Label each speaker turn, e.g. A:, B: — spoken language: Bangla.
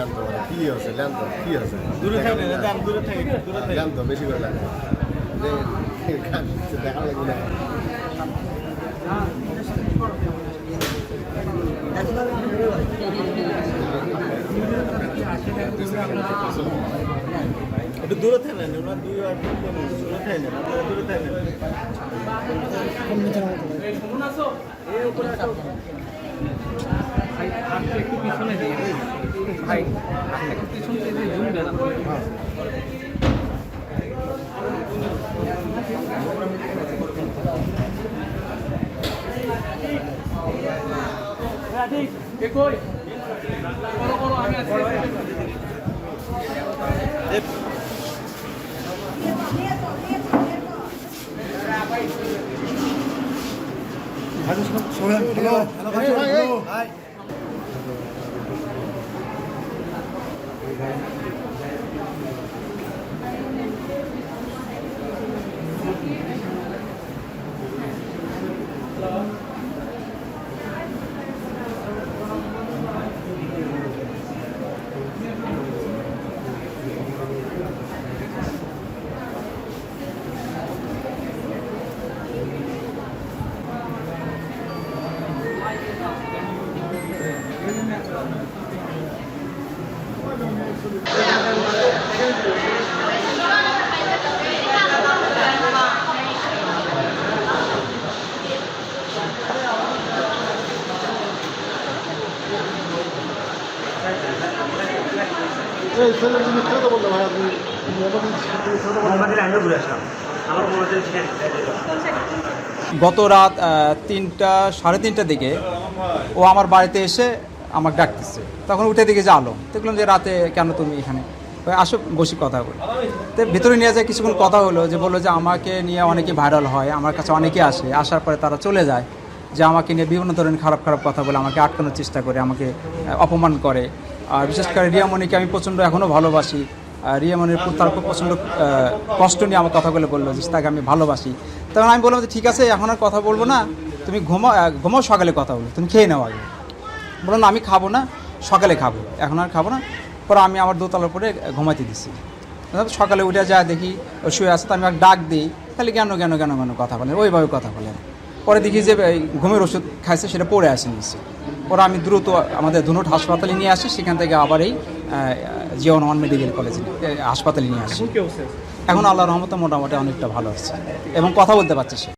A: ল্যান্তো কি আছে ল্যান্তো কি আছে
B: দূরে থাকে না দূরে থাকে
A: ল্যান্তো বেশি করে লাগে দেখা লাগবে না
B: একটু দূরে থাকে না ওরা দুই আর দূরে থাকে না দূরে থাকে না
C: একটু পিছনে দিয়ে ভাই একটু পিছন থেকে জুম দিলাম কই করো করো আমি আছি
D: গত রাত 3টা সাড়ে 3টার দিকে ও আমার বাড়িতে এসে আমাকে ডাকতেছে, তখন উঠে দিকে যে আলো দেখলাম যে রাতে কেন তুমি এখানে, আসো বসি কথা বলি। তো ভিতরে নিয়ে যায় কিছুক্ষণ কথা হলো, যে বললো যে আমাকে নিয়ে অনেকে ভাইরাল হয়, আমার কাছে অনেকে আসে, আসার পরে তারা চলে যায়, যে আমাকে নিয়ে বিভিন্ন ধরনের খারাপ খারাপ কথা বলে আমাকে আটকানোর চেষ্টা করে, আমাকে অপমান করে। আর বিশেষ করে রিয়ামণিকে আমি প্রচণ্ড এখনও ভালোবাসি। রিয়ামণির তার খুব প্রচণ্ড কষ্ট নিয়ে আমার কথাগুলো বললো যে তাকে আমি ভালোবাসি। তখন আমি বললাম যে ঠিক আছে, এখন আর কথা বলবো না, তুমি ঘুমাও, সকালে কথা বলো, তুমি খেয়ে নাও আগে। বললো না আমি খাবো না, সকালে খাবো, এখন আর খাবো না। পরে আমি আমার দোতলার পরে ঘুমাইতে দিচ্ছি। সকালে উঠে যা দেখি ও শুয়ে আসে, তো আমি ডাক দিই, তাহলে কেন কেন কেন কেন কথা বলেন, ওইভাবে কথা বলেন। পরে দেখি যে ঘুমের ওষুধ খাইছে, সেটা পড়ে আসে নিচ্ছে। পরে আমি দ্রুত আমাদের ধুনট হাসপাতালে নিয়ে আসি, সেখান থেকে আবার এই জিওন ওয়ান মেডিকেল কলেজ হাসপাতালে নিয়ে আসি। এখন আল্লাহর রহমতে মোটামুটি অনেকটা ভালো আছে এবং কথা বলতে পারছে সে।